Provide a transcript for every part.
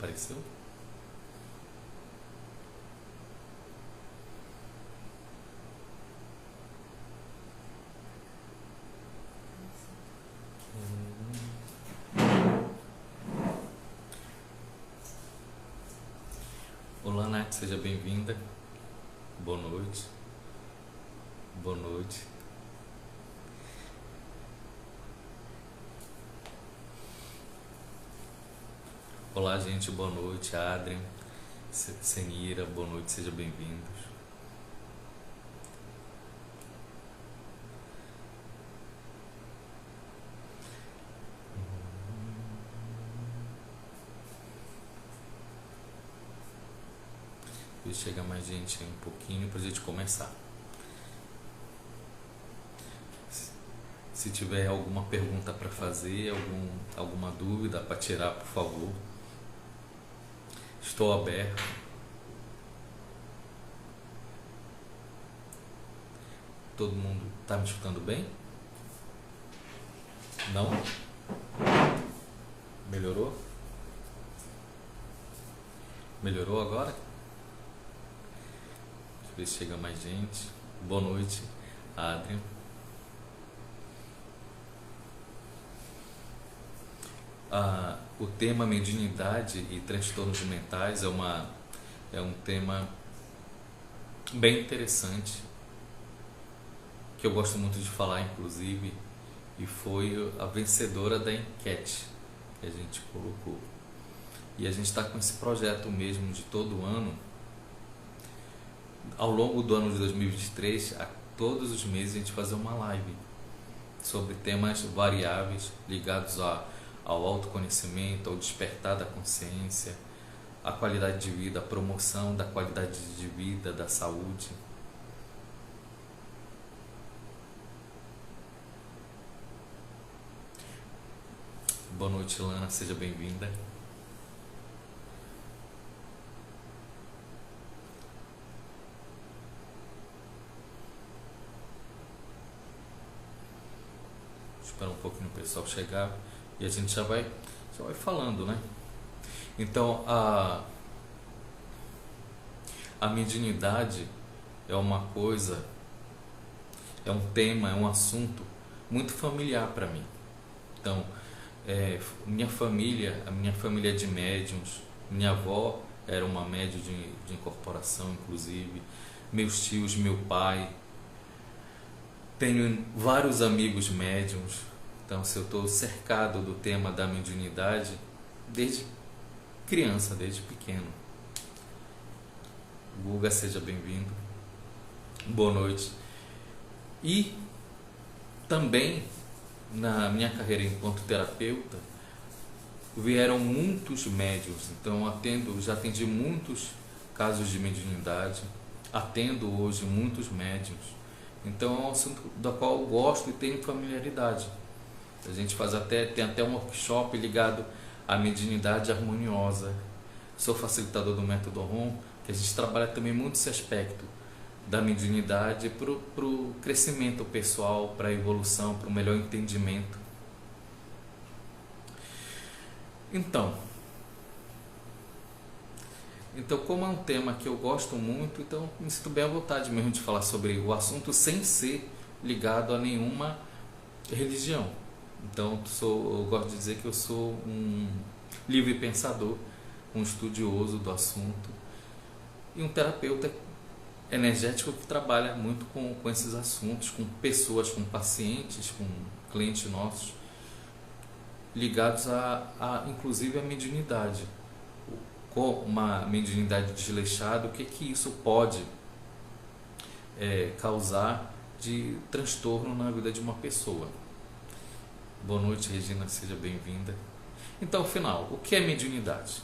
Apareceu? Olá, Nath, seja bem-vinda. Boa noite. Boa noite. Olá, gente, boa noite. Adrian, Senira, boa noite, sejam bem-vindos. Chega mais gente aí um pouquinho para a gente começar. Se tiver alguma pergunta para fazer, alguma dúvida para tirar, por favor. Estou aberto. Todo mundo está me escutando bem? Não? Melhorou? Melhorou agora? Deixa eu ver se chega mais gente. Boa noite, Adrian. O tema mediunidade e transtornos mentais é um tema bem interessante, que eu gosto muito de falar, inclusive, e foi a vencedora da enquete que a gente colocou. E a gente está com esse projeto mesmo de todo ano, ao longo do ano de 2023, todos os meses a gente fazer uma live sobre temas variáveis ligados ao autoconhecimento, ao despertar da consciência, à qualidade de vida, à promoção da qualidade de vida, da saúde. Boa noite, Lana, seja bem-vinda. Esperar um pouquinho o pessoal chegar e a gente já vai falando, né? Então, a mediunidade é uma coisa, é um tema, é um assunto muito familiar para mim. Então, a minha família é de médiuns, minha avó era uma médium de incorporação, inclusive, meus tios, meu pai, tenho vários amigos médiuns. Então, se eu estou cercado do tema da mediunidade desde criança, desde pequeno. Guga, seja bem-vindo. Boa noite. E também, na minha carreira enquanto terapeuta, vieram muitos médiuns. Então, já atendi muitos casos de mediunidade, atendo hoje muitos médiuns. Então, é um assunto da qual eu gosto e tenho familiaridade. A gente tem até um workshop ligado à mediunidade harmoniosa. Sou facilitador do método ROM, que a gente trabalha também muito esse aspecto da mediunidade para o crescimento pessoal, para a evolução, para o melhor entendimento. Então, como é um tema que eu gosto muito, então me sinto bem à vontade mesmo de falar sobre o assunto sem ser ligado a nenhuma religião. Então, eu gosto de dizer que eu sou um livre pensador, um estudioso do assunto e um terapeuta energético que trabalha muito com esses assuntos, com pessoas, com pacientes, com clientes nossos, ligados inclusive à mediunidade. Com uma mediunidade desleixada, o que isso pode causar de transtorno na vida de uma pessoa. Boa noite, Regina, seja bem-vinda. Então, afinal, o que é mediunidade?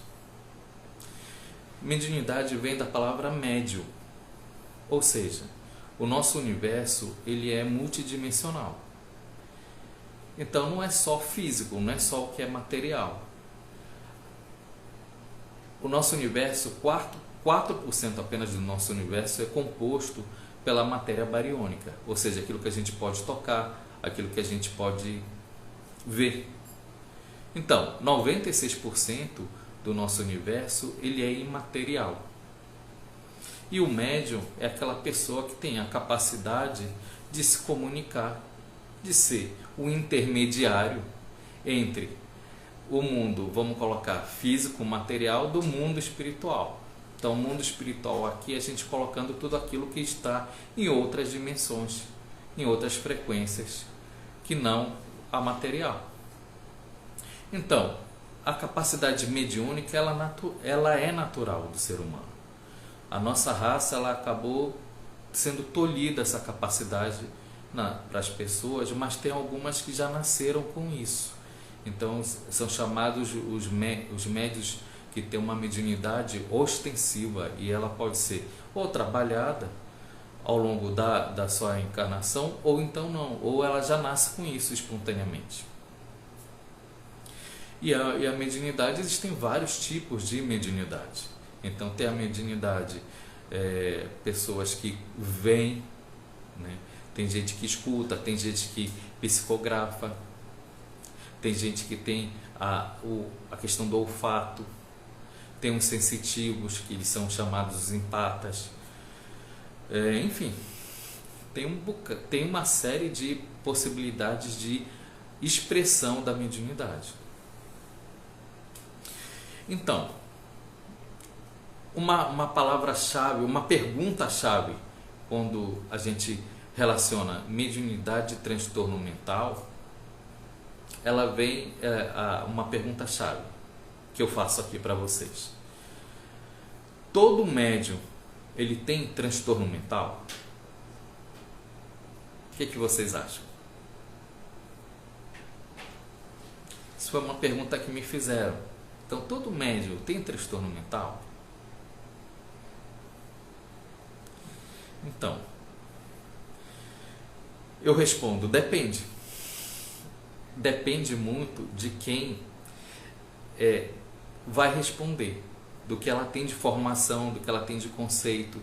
Mediunidade vem da palavra médio, ou seja, o nosso universo ele é multidimensional. Então, não é só físico, não é só o que é material. O nosso universo, 4% apenas do nosso universo é composto pela matéria bariônica, ou seja, aquilo que a gente pode tocar, aquilo que a gente pode ver. Então, 96% do nosso universo, ele é imaterial. E o médium é aquela pessoa que tem a capacidade de se comunicar, de ser o intermediário entre o mundo, vamos colocar, físico, material, do mundo espiritual. Então, o mundo espiritual aqui, a gente colocando tudo aquilo que está em outras dimensões, em outras frequências, que não a material. Então, a capacidade mediúnica, ela é natural do ser humano. A nossa raça, ela acabou sendo tolhida essa capacidade para as pessoas, mas tem algumas que já nasceram com isso. Então, são chamados os médios que têm uma mediunidade ostensiva, e ela pode ser ou trabalhada ao longo da sua encarnação, ou então não, ou ela já nasce com isso espontaneamente. E a mediunidade, existem vários tipos de mediunidade. Então, tem a mediunidade, pessoas que veem, né? Tem gente que escuta, tem gente que psicografa, tem gente que tem a questão do olfato, tem os sensitivos, que eles são chamados os empatas. Enfim, tem uma série de possibilidades de expressão da mediunidade. Então, uma palavra-chave, uma pergunta-chave, quando a gente relaciona mediunidade e transtorno mental, ela vem uma pergunta-chave que eu faço aqui para vocês. Todo médium, ele tem transtorno mental? O que vocês acham? Isso foi uma pergunta que me fizeram. Então, todo médium tem transtorno mental? Então, eu respondo, depende. Depende muito de quem vai responder, do que ela tem de formação, do que ela tem de conceito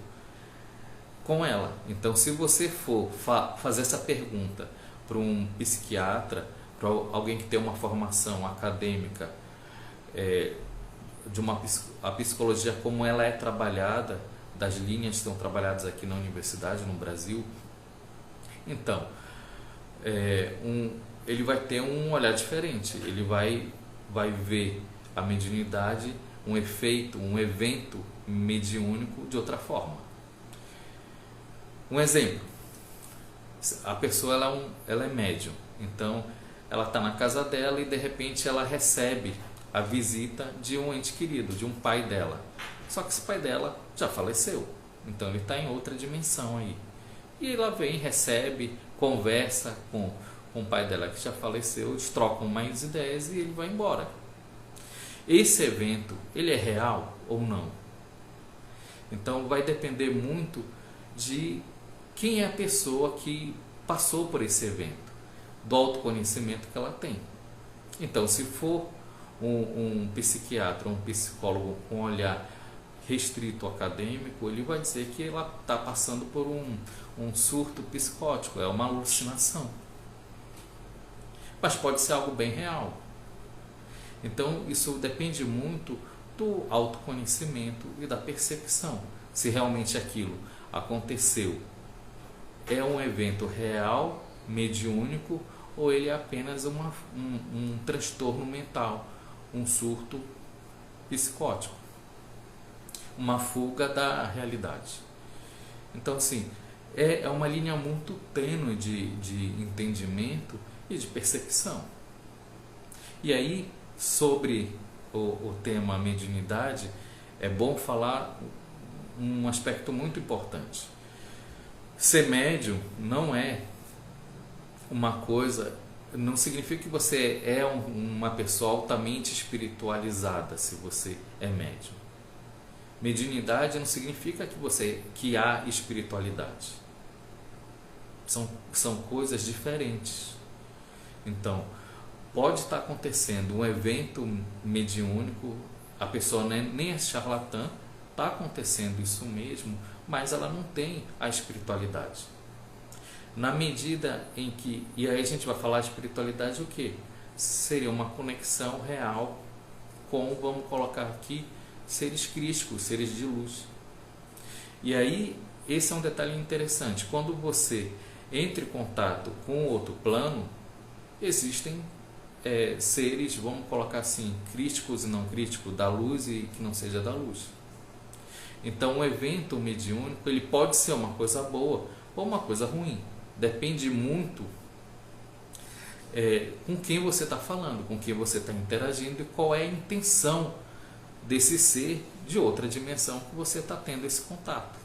com ela. Então, se você for fazer essa pergunta para um psiquiatra, para alguém que tem uma formação acadêmica, a psicologia como ela é trabalhada, das linhas que estão trabalhadas aqui na universidade, no Brasil, então, ele vai ter um olhar diferente, ele vai ver a mediunidade, um efeito, um evento mediúnico de outra forma. Um exemplo, a pessoa ela é médium, então ela está na casa dela e de repente ela recebe a visita de um ente querido, de um pai dela. Só que esse pai dela já faleceu, então ele está em outra dimensão aí. E ela vem, recebe, conversa com o pai dela que já faleceu, eles trocam mais ideias e ele vai embora. Esse evento, ele é real ou não? Então vai depender muito de quem é a pessoa que passou por esse evento, do autoconhecimento que ela tem. Então, se for um psiquiatra, um psicólogo com olhar restrito acadêmico, ele vai dizer que ela está passando por um surto psicótico, é uma alucinação. Mas pode ser algo bem real. Então, isso depende muito do autoconhecimento e da percepção. Se realmente aquilo aconteceu, é um evento real, mediúnico, ou ele é apenas um transtorno mental, um surto psicótico, uma fuga da realidade. Então, assim, é uma linha muito tênue de entendimento e de percepção. E aí, sobre o tema mediunidade, é bom falar um aspecto muito importante. Ser médium não é uma coisa, não significa que você é uma pessoa altamente espiritualizada se você é médium. Mediunidade não significa que há espiritualidade. São coisas diferentes. Então, pode estar acontecendo um evento mediúnico, a pessoa nem é charlatã, está acontecendo isso mesmo, mas ela não tem a espiritualidade. Na medida em que, e aí a gente vai falar de espiritualidade o quê? Seria uma conexão real com, vamos colocar aqui, seres crísticos, seres de luz. E aí, esse é um detalhe interessante. Quando você entra em contato com outro plano, existem seres, vamos colocar assim, crísticos e não crísticos, da luz e que não seja da luz. Então, o evento mediúnico, ele pode ser uma coisa boa ou uma coisa ruim. Depende muito com quem você está falando, com quem você está interagindo e qual é a intenção desse ser de outra dimensão que você está tendo esse contato.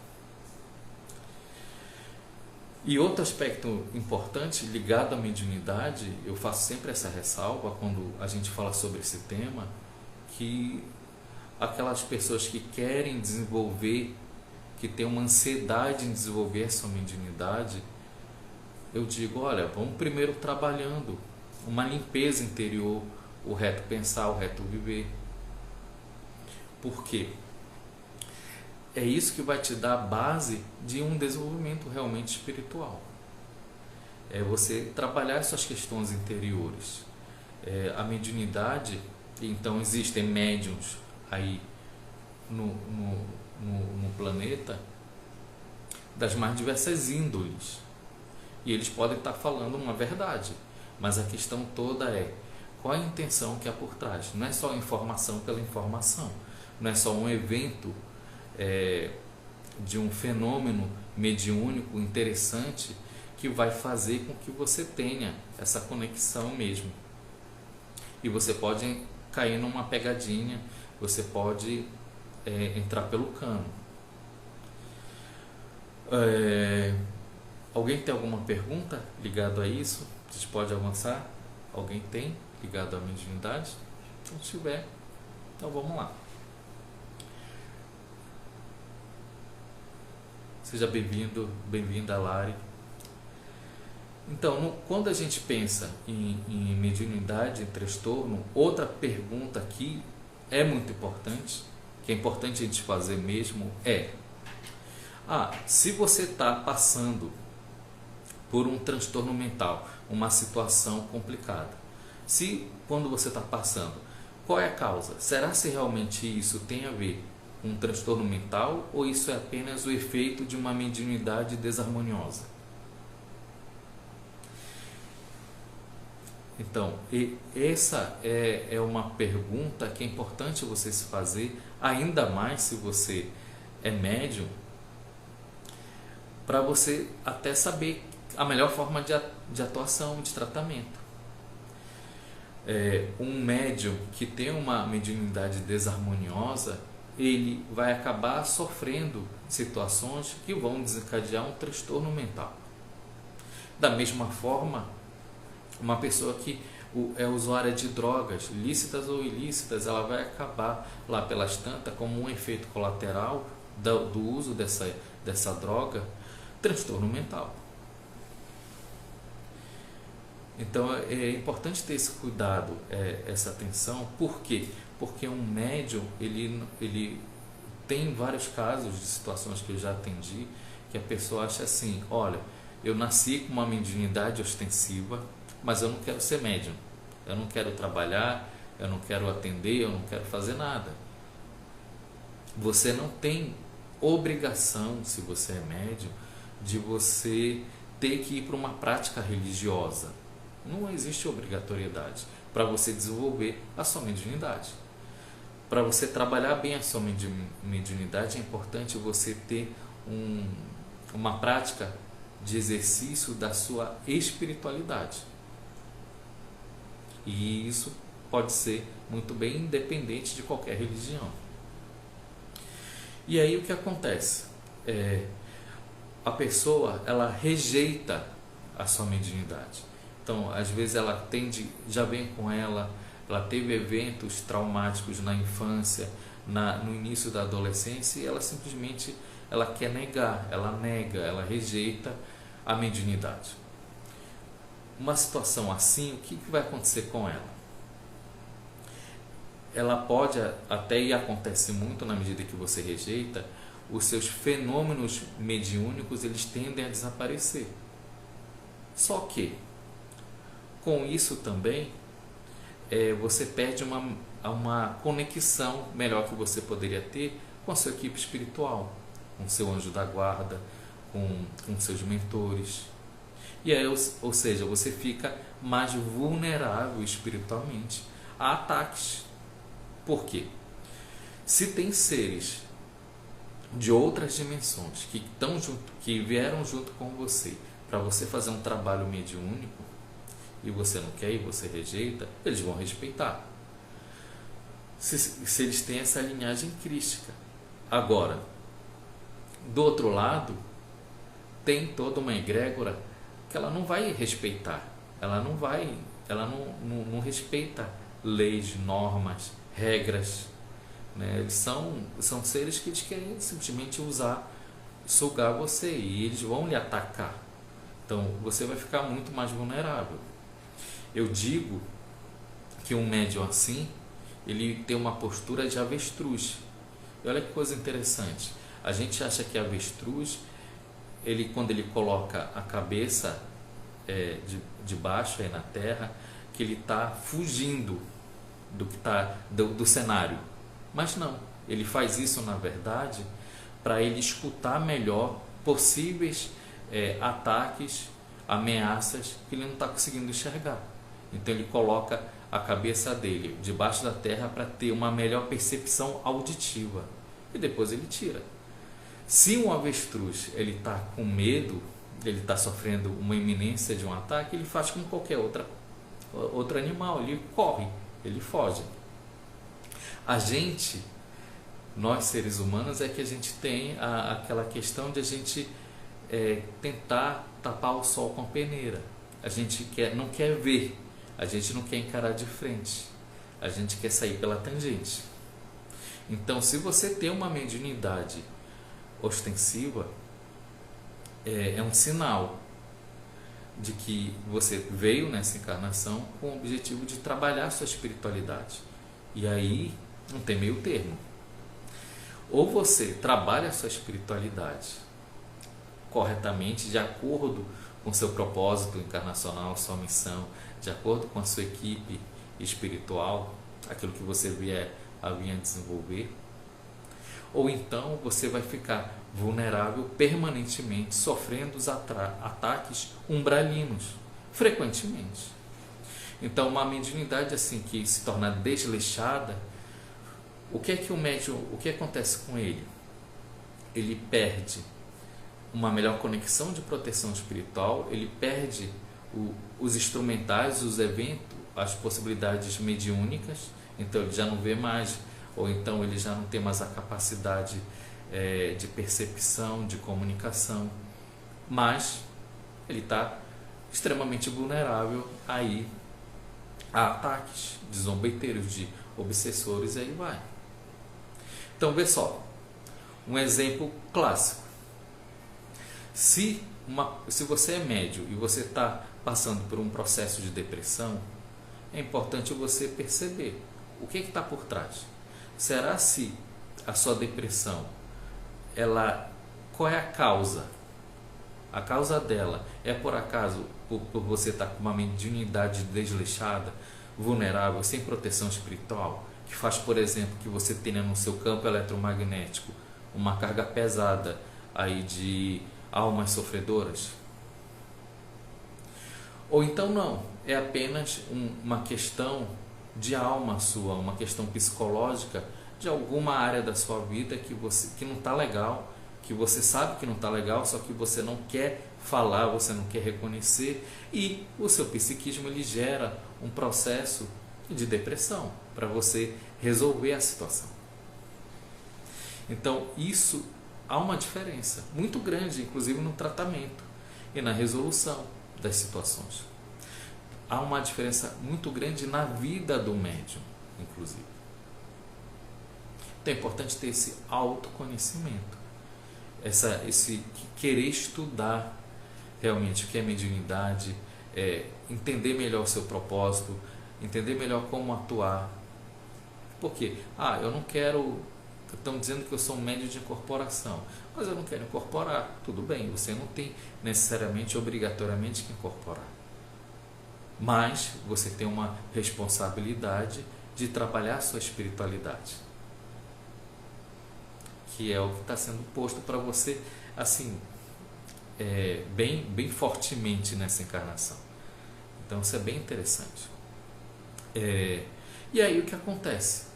E outro aspecto importante ligado à mediunidade, eu faço sempre essa ressalva quando a gente fala sobre esse tema, que aquelas pessoas que querem desenvolver, que têm uma ansiedade em desenvolver a sua mediunidade, eu digo, olha, vamos primeiro trabalhando uma limpeza interior, o reto pensar, o reto viver. Por quê? É isso que vai te dar a base de um desenvolvimento realmente espiritual. É você trabalhar suas questões interiores. A mediunidade, então existem médiuns aí no planeta das mais diversas índoles. E eles podem estar falando uma verdade, mas a questão toda é qual a intenção que há por trás. Não é só informação pela informação, não é só um evento de um fenômeno mediúnico interessante que vai fazer com que você tenha essa conexão mesmo. E você pode cair numa pegadinha, você pode entrar pelo cano. Alguém tem alguma pergunta ligado a isso? A gente pode avançar? Alguém tem ligado à mediunidade? Se não tiver, então vamos lá. Seja bem-vindo, bem-vinda, Lari. Então, quando a gente pensa em mediunidade, em transtorno, outra pergunta aqui é muito importante, que é importante a gente fazer mesmo, se você está passando por um transtorno mental, uma situação complicada, quando você está passando, qual é a causa? Será se realmente isso tem a ver com um transtorno mental ou isso é apenas o efeito de uma mediunidade desarmoniosa? Então, essa é uma pergunta que é importante você se fazer, ainda mais se você é médium, para você até saber a melhor forma de atuação, de tratamento. Um médium que tem uma mediunidade desarmoniosa, ele vai acabar sofrendo situações que vão desencadear um transtorno mental. Da mesma forma, uma pessoa que é usuária de drogas, lícitas ou ilícitas, ela vai acabar lá pelas tantas, como um efeito colateral do uso dessa droga, transtorno mental. Então é importante ter esse cuidado, essa atenção. Por quê? Porque um médium, ele tem vários casos de situações que eu já atendi, que a pessoa acha assim, olha, eu nasci com uma mediunidade ostensiva, mas eu não quero ser médium, eu não quero trabalhar, eu não quero atender, eu não quero fazer nada. Você não tem obrigação, se você é médium, de você ter que ir para uma prática religiosa. Não existe obrigatoriedade para você desenvolver a sua mediunidade. Para você trabalhar bem a sua mediunidade, é importante você ter uma prática de exercício da sua espiritualidade. E isso pode ser muito bem independente de qualquer religião. E aí o que acontece? A pessoa, ela rejeita a sua mediunidade. Então, às vezes ela já vem com ela teve eventos traumáticos na infância, no início da adolescência, e ela simplesmente quer negar, ela rejeita a mediunidade. Uma situação assim, o que vai acontecer com ela? Ela pode até, e acontece muito na medida que você rejeita, os seus fenômenos mediúnicos, eles tendem a desaparecer. Só que, com isso também, você perde a uma conexão melhor que você poderia ter com a sua equipe espiritual, com o seu anjo da guarda, com seus mentores. E aí, ou seja, você fica mais vulnerável espiritualmente a ataques. Por quê? Se tem seres de outras dimensões que vieram junto com você para você fazer um trabalho mediúnico e você não quer e você rejeita, eles vão respeitar. Se eles têm essa linhagem crística. Agora, do outro lado, tem toda uma egrégora que ela não vai respeitar. Ela não respeita leis, normas, regras. Né? Eles são seres que eles querem simplesmente sugar você e eles vão lhe atacar. Então você vai ficar muito mais vulnerável. Eu digo que um médium assim, ele tem uma postura de avestruz. E olha que coisa interessante. A gente acha que avestruz, quando ele coloca a cabeça de baixo aí na terra, que ele está fugindo do cenário. Mas não, ele faz isso na verdade para ele escutar melhor possíveis ataques, ameaças que ele não está conseguindo enxergar. Então ele coloca a cabeça dele debaixo da terra para ter uma melhor percepção auditiva e depois ele tira. Se um avestruz ele está com medo, ele está sofrendo uma iminência de um ataque, ele faz como qualquer outro animal, ele corre, ele foge. Nós seres humanos, é que a gente tem aquela questão de a gente tentar tapar o sol com a peneira. A gente não quer ver, a gente não quer encarar de frente, a gente quer sair pela tangente. Então, se você tem uma mediunidade ostensiva, é um sinal de que você veio nessa encarnação com o objetivo de trabalhar a sua espiritualidade. E aí não tem meio termo. Ou você trabalha a sua espiritualidade corretamente, de acordo com o seu propósito encarnacional, sua missão, de acordo com a sua equipe espiritual, aquilo que você vier a desenvolver, ou então você vai ficar vulnerável permanentemente, sofrendo os ataques umbralinos, frequentemente. Então, uma mediunidade assim que se torna desleixada, o que acontece com ele? Ele perde uma melhor conexão de proteção espiritual, ele perde os instrumentais, os eventos, as possibilidades mediúnicas, então ele já não vê mais, ou então ele já não tem mais a capacidade de percepção, de comunicação, mas ele está extremamente vulnerável aí a ataques de zombeteiros, de obsessores, e aí vai. Então, vê só, um exemplo clássico. Se você é médium e você está passando por um processo de depressão, é importante você perceber o que está por trás. Será se a sua depressão, qual é a causa? A causa dela é por acaso por você estar com uma mediunidade desleixada, vulnerável, sem proteção espiritual, que faz, por exemplo, que você tenha no seu campo eletromagnético uma carga pesada aí de almas sofredoras? Ou então não, é apenas uma questão de alma sua, uma questão psicológica de alguma área da sua vida que não está legal, que você sabe que não está legal, só que você não quer falar, você não quer reconhecer, e o seu psiquismo ele gera um processo de depressão para você resolver a situação. Então isso há uma diferença muito grande, inclusive no tratamento e na resolução das situações. Há uma diferença muito grande na vida do médium, inclusive. Então é importante ter esse autoconhecimento, esse querer estudar realmente o que é mediunidade, entender melhor o seu propósito, entender melhor como atuar. Por quê? Eu não quero... Estão dizendo que eu sou um médium de incorporação, mas eu não quero incorporar. Tudo bem, você não tem necessariamente, obrigatoriamente que incorporar. Mas você tem uma responsabilidade de trabalhar sua espiritualidade, que é o que está sendo posto para você, assim, bem fortemente nessa encarnação. Então isso é bem interessante. E aí o que acontece?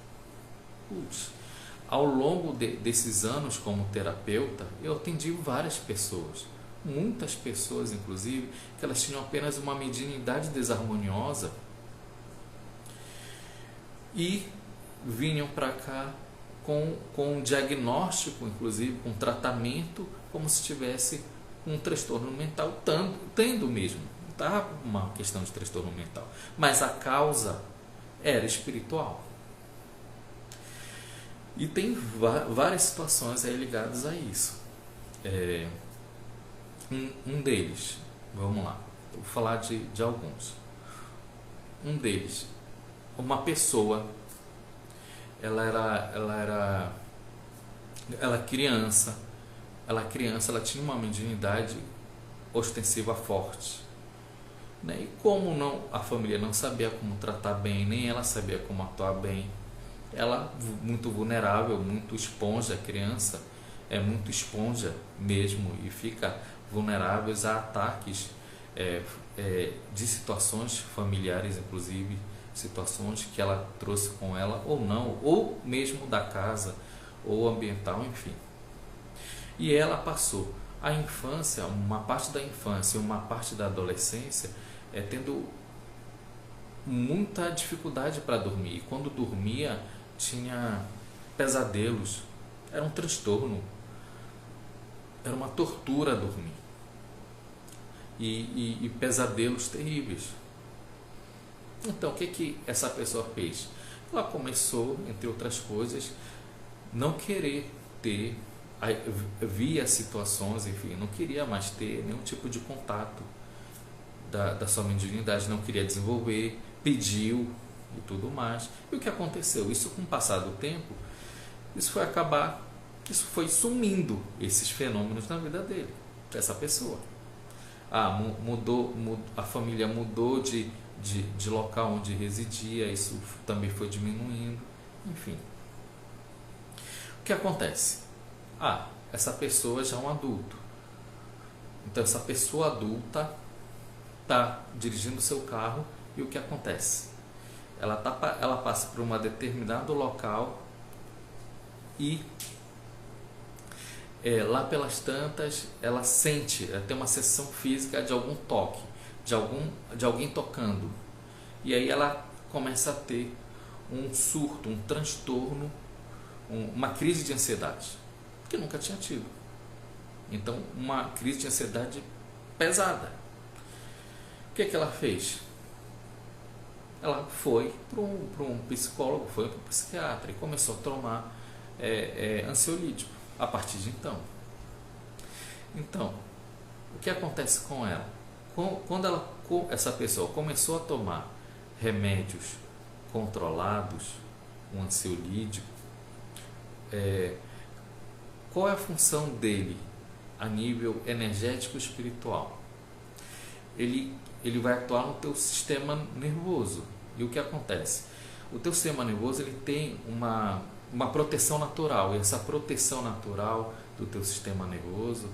Ao longo desses anos como terapeuta, eu atendi várias pessoas, muitas pessoas inclusive, que elas tinham apenas uma mediunidade desarmoniosa e vinham para cá com um diagnóstico, inclusive com tratamento, como se tivesse um transtorno mental, tendo mesmo, não estava uma questão de transtorno mental, mas a causa era espiritual. E tem várias situações aí ligadas a isso. Um deles, vamos lá, vou falar de alguns. Um deles, uma pessoa, ela criança, ela tinha uma mediunidade ostensiva forte, né? E como a família não sabia como tratar bem, nem ela sabia como atuar bem, ela muito vulnerável, muito esponja, a criança é muito esponja mesmo e fica vulnerável a ataques de situações familiares, inclusive situações que ela trouxe com ela ou não, ou mesmo da casa ou ambiental, enfim. E ela passou a infância, uma parte da infância e uma parte da adolescência tendo muita dificuldade para dormir. E quando dormia tinha pesadelos, era um transtorno, era uma tortura dormir e pesadelos terríveis. Então o que essa pessoa fez? Ela começou, entre outras coisas, não querer ter, via situações, enfim, não queria mais ter nenhum tipo de contato da sua mediunidade, não queria desenvolver, pediu e tudo mais. E o que aconteceu? Isso, com o passar do tempo, isso foi sumindo, esses fenômenos na vida dele, dessa pessoa. A família mudou de local onde residia, isso também foi diminuindo, enfim. O que acontece? Essa pessoa já é um adulto. Então essa pessoa adulta está dirigindo o seu carro e o que acontece? Ela passa por um determinado local e lá pelas tantas ela sente, ela tem uma sensação física de algum toque, de alguém tocando, e aí ela começa a ter um surto, um transtorno, uma crise de ansiedade que nunca tinha tido. Então uma crise de ansiedade pesada. O que ela fez? Ela foi para um psicólogo, foi para um psiquiatra e começou a tomar ansiolítico a partir de então. Então, o que acontece com ela? Quando essa pessoa começou a tomar remédios controlados, um ansiolítico, qual é a função dele a nível energético e espiritual? Ele vai atuar no teu sistema nervoso. E o que acontece? O teu sistema nervoso ele tem uma proteção natural, e essa proteção natural do teu sistema nervoso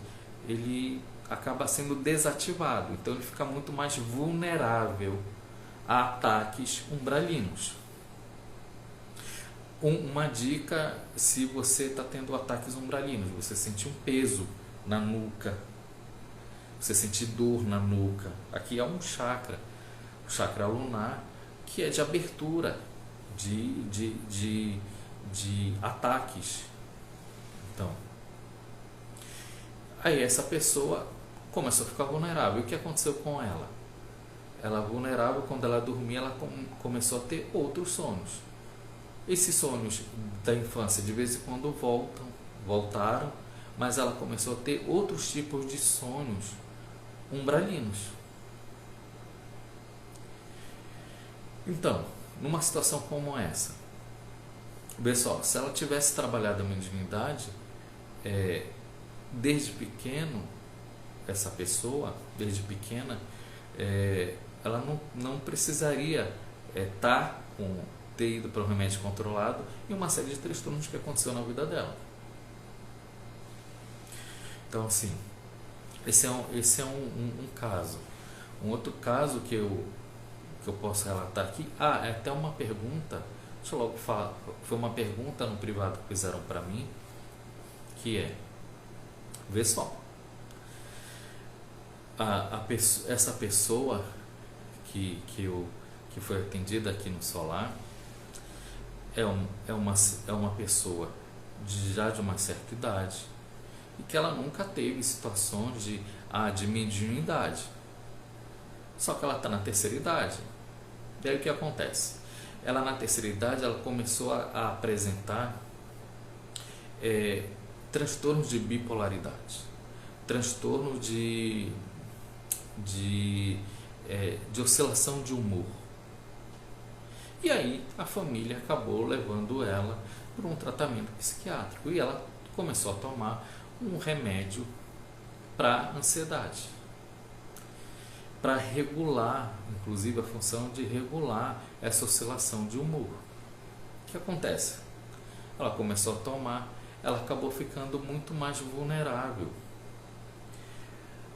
ele acaba sendo desativado, então ele fica muito mais vulnerável a ataques umbralinos. Uma dica: se você está tendo ataques umbralinos, você sente um peso na nuca, você sente dor na nuca, aqui é um chakra, o chakra lunar, que é de abertura de ataques. Então, aí essa pessoa começou a ficar vulnerável. E o que aconteceu com ela? Ela vulnerável, quando ela dormia, ela começou a ter outros sonhos. Esses sonhos da infância de vez em quando voltaram, mas ela começou a ter outros tipos de sonhos umbralinos. Então, numa situação como essa, pessoal, se ela tivesse trabalhado a mediunidade desde pequeno, essa pessoa, desde pequena, ela não precisaria estar ter ido para o remédio controlado e uma série de transtornos que aconteceu na vida dela. Então, assim, esse é um caso. Um outro caso que eu posso relatar aqui, é até uma pergunta, deixa eu logo falar, foi uma pergunta no privado que fizeram para mim, que é, vê só, essa pessoa que foi atendida aqui no Solar é uma pessoa já de uma certa idade e que ela nunca teve situações de mediunidade, só que ela está na terceira idade. Daí o que acontece? Ela na terceira idade ela começou a apresentar transtornos de bipolaridade, transtorno de oscilação de humor. E aí a família acabou levando ela para um tratamento psiquiátrico e ela começou a tomar um remédio para ansiedade, para regular, inclusive a função de regular essa oscilação de humor. O que acontece? Ela começou a tomar, ela acabou ficando muito mais vulnerável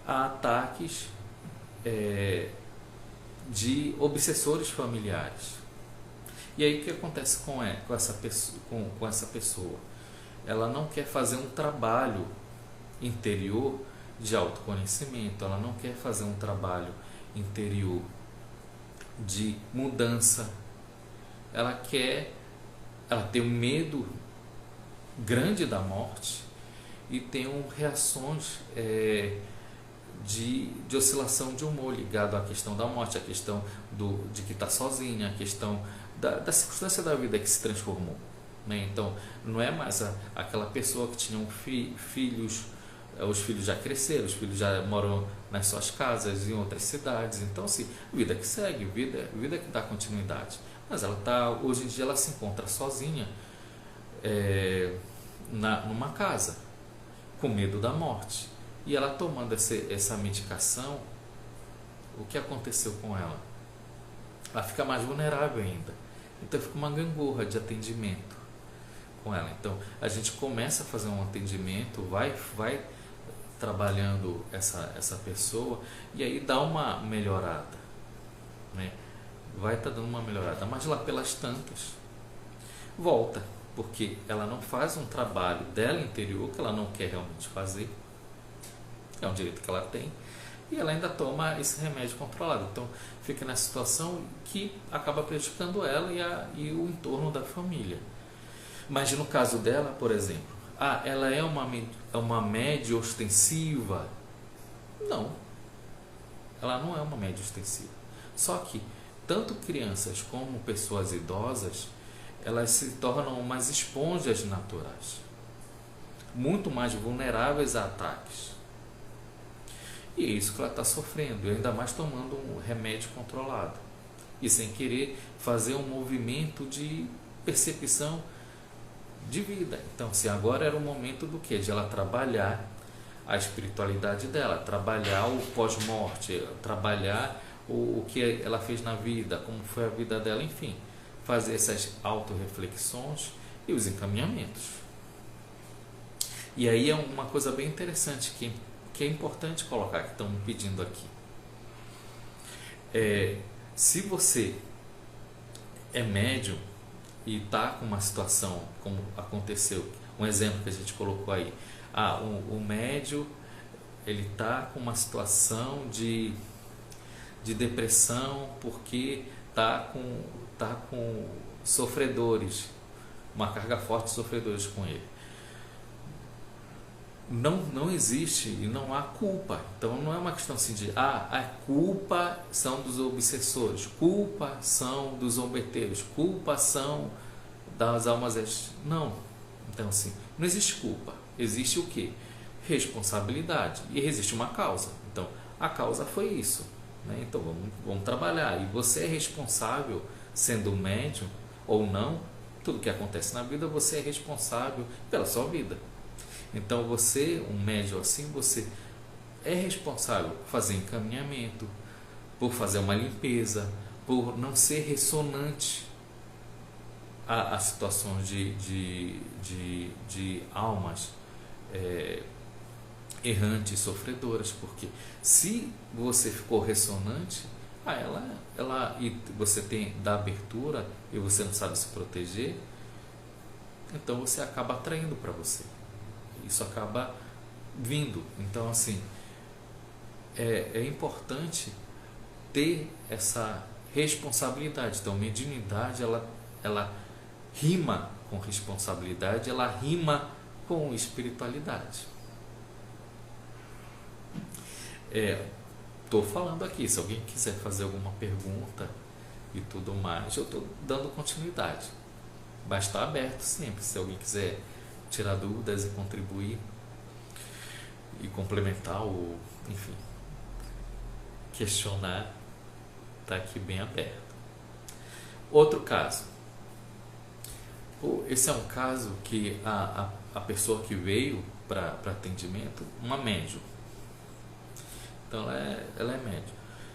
a ataques de obsessores familiares. E aí o que acontece com essa pessoa? Ela não quer fazer um trabalho interior de autoconhecimento, ela não quer fazer um trabalho interior de mudança, ela tem um medo grande da morte e tem reações de oscilação de humor ligado à questão da morte, à questão de que está sozinha, à questão da circunstância da vida que se transformou, né? Então não é mais aquela pessoa que tinha filhos, os filhos já cresceram, os filhos já moram nas suas casas, em outras cidades. Então, assim, vida que segue, vida que dá continuidade. Mas hoje em dia ela se encontra sozinha numa casa, com medo da morte. E ela tomando essa medicação, o que aconteceu com ela? Ela fica mais vulnerável ainda. Então fica uma gangorra de atendimento com ela. Então a gente começa a fazer um atendimento, vai trabalhando essa pessoa e aí dá uma melhorada, né? Vai estar dando uma melhorada, mas lá pelas tantas volta, porque ela não faz um trabalho dela interior que ela não quer realmente fazer, é um direito que ela tem, e ela ainda toma esse remédio controlado. Então fica nessa situação que acaba prejudicando ela e o entorno da família. Mas no caso dela, por exemplo, ela é uma média ostensiva? Não, ela não é uma média ostensiva. Só que tanto crianças como pessoas idosas, elas se tornam umas esponjas naturais, muito mais vulneráveis a ataques. E é isso que ela está sofrendo, e ainda mais tomando um remédio controlado e sem querer fazer um movimento de percepção de vida. Então, se agora era o momento do quê? De ela trabalhar a espiritualidade dela, trabalhar o pós-morte, trabalhar o que ela fez na vida, como foi a vida dela, enfim, fazer essas autorreflexões e os encaminhamentos. E aí é uma coisa bem interessante que é importante colocar, que estão me pedindo aqui. Se você é médium e está com uma situação como aconteceu, um exemplo que a gente colocou aí, o médium ele está com uma situação de depressão porque está com sofredores, uma carga forte de sofredores com ele. Não existe e não há culpa. Então não é uma questão assim de a culpa são dos obsessores, culpa são dos zombeteiros, culpa são das almas. Não. Então assim, não existe culpa. Existe o quê? Responsabilidade. E existe uma causa. Então a causa foi isso, né? Então vamos trabalhar. E você é responsável, sendo médium ou não, tudo que acontece na vida, você é responsável pela sua vida. Então você, um médium assim, você é responsável por fazer encaminhamento, por fazer uma limpeza, por não ser ressonante a situações de almas errantes, sofredoras, porque se você ficou ressonante a ela e você dá abertura e você não sabe se proteger, então você acaba atraindo para você. Isso acaba vindo. Então, assim, é importante ter essa responsabilidade. Então, mediunidade, ela rima com responsabilidade, ela rima com espiritualidade. Estou falando aqui, se alguém quiser fazer alguma pergunta e tudo mais, eu estou dando continuidade. Mas está aberto sempre, se alguém quiser tirar dúvidas e contribuir e complementar ou, enfim, questionar, está aqui bem aberto. Outro caso. Esse é um caso que a pessoa que veio para atendimento, uma médium. Então ela é médium.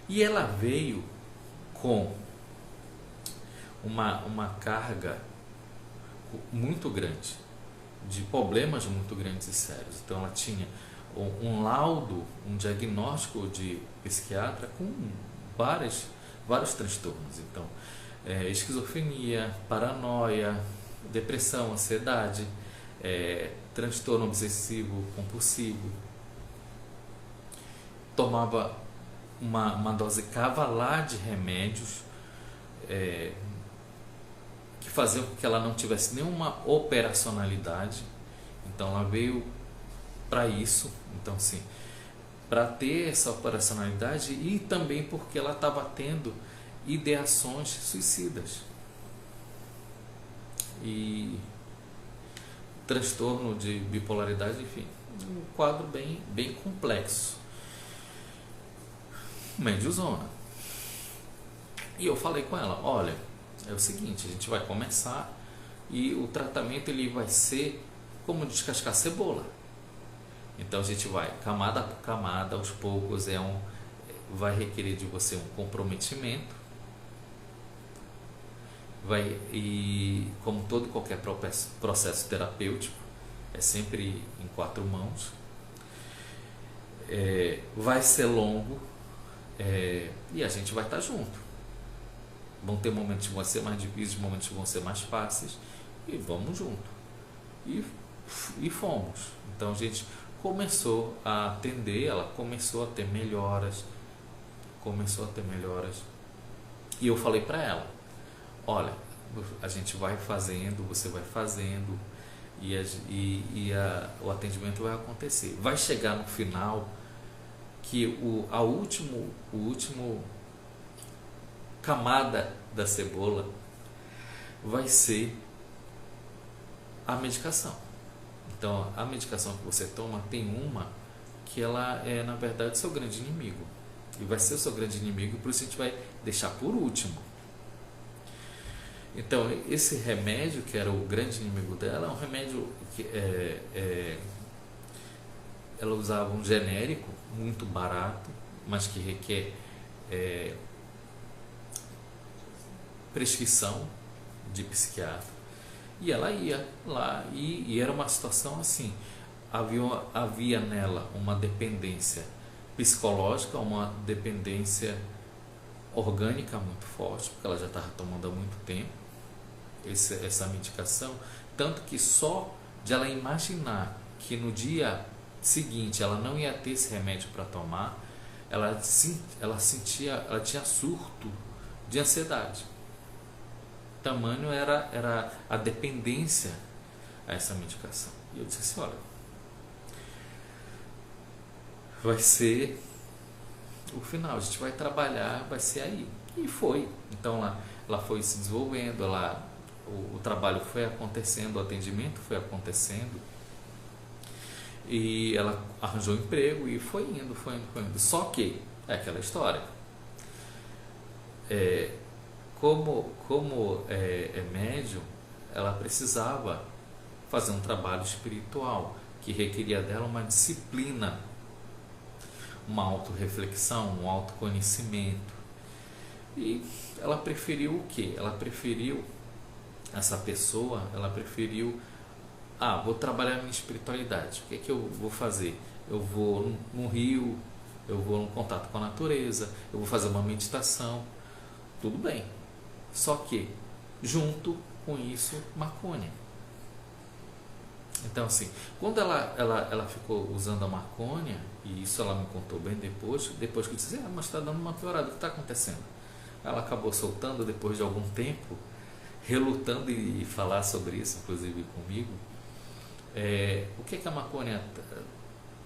E ela veio com uma carga muito grande, de problemas muito grandes e sérios. Então ela tinha um laudo, um diagnóstico de psiquiatra com vários transtornos. Então, esquizofrenia, paranoia, depressão, ansiedade, transtorno obsessivo compulsivo. Tomava uma dose cavalar de remédios que faziam com que ela não tivesse nenhuma operacionalidade. Então ela veio para isso, então sim, para ter essa operacionalidade, e também porque ela estava tendo ideações suicidas e transtorno de bipolaridade, enfim, um quadro bem complexo. Médiuzona. E eu falei com ela, olha, é o seguinte, a gente vai começar e o tratamento ele vai ser como descascar cebola. Então a gente vai camada por camada, aos poucos, vai requerer de você um comprometimento, e como todo qualquer processo terapêutico, é sempre em 4 mãos, vai ser longo, e a gente vai estar junto. Vão ter momentos que vão ser mais difíceis, momentos que vão ser mais fáceis, e vamos junto. E fomos. Então a gente começou a atender, ela começou a ter melhoras, e eu falei para ela, olha, a gente vai fazendo, você vai fazendo, e o atendimento vai acontecer. Vai chegar no final que a último camada da cebola vai ser a medicação. Então, a medicação que você toma, tem uma que ela é, na verdade, seu grande inimigo. E vai ser o seu grande inimigo, por isso a gente vai deixar por último. Então, esse remédio, que era o grande inimigo dela, é um remédio que ela usava um genérico, muito barato, mas que requer prescrição de psiquiatra. E ela ia lá, e era uma situação assim, havia nela uma dependência psicológica, uma dependência orgânica muito forte, porque ela já estava tomando há muito tempo essa medicação, tanto que só de ela imaginar que no dia seguinte ela não ia ter esse remédio para tomar, ela tinha surto de ansiedade. Tamanho era a dependência a essa medicação. E eu disse assim, olha, vai ser o final, a gente vai trabalhar, vai ser aí. E foi. Então ela foi se desenvolvendo, o trabalho foi acontecendo, o atendimento foi acontecendo, e ela arranjou um emprego e foi indo. Só que é aquela história. Como é médium, ela precisava fazer um trabalho espiritual que requeria dela uma disciplina, uma autorreflexão, um autoconhecimento. E ela preferiu o quê? Ela preferiu essa pessoa, ela preferiu, vou trabalhar a minha espiritualidade. O que é que eu vou fazer? Eu vou no rio, eu vou no contato com a natureza, eu vou fazer uma meditação. Tudo bem. Só que, junto com isso, maconha. Então, assim, quando ela ficou usando a maconha, e isso ela me contou bem depois que eu disse, mas está dando uma piorada, o que está acontecendo? Ela acabou soltando depois de algum tempo, relutando em falar sobre isso, inclusive comigo. O que a maconha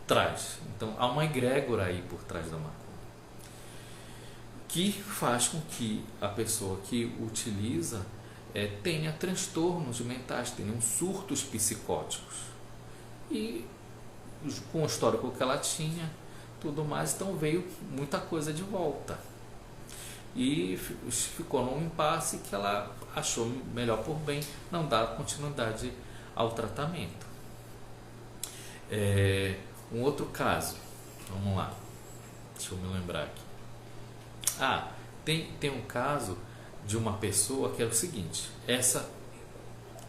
traz? Então, há uma egrégora aí por trás da maconha, que faz com que a pessoa que utiliza tenha transtornos mentais, tenha surtos psicóticos. E com o histórico que ela tinha, tudo mais, então veio muita coisa de volta. E ficou num impasse que ela achou melhor por bem não dar continuidade ao tratamento. Um outro caso, vamos lá, deixa eu me lembrar aqui. Tem um caso de uma pessoa que era o seguinte, essa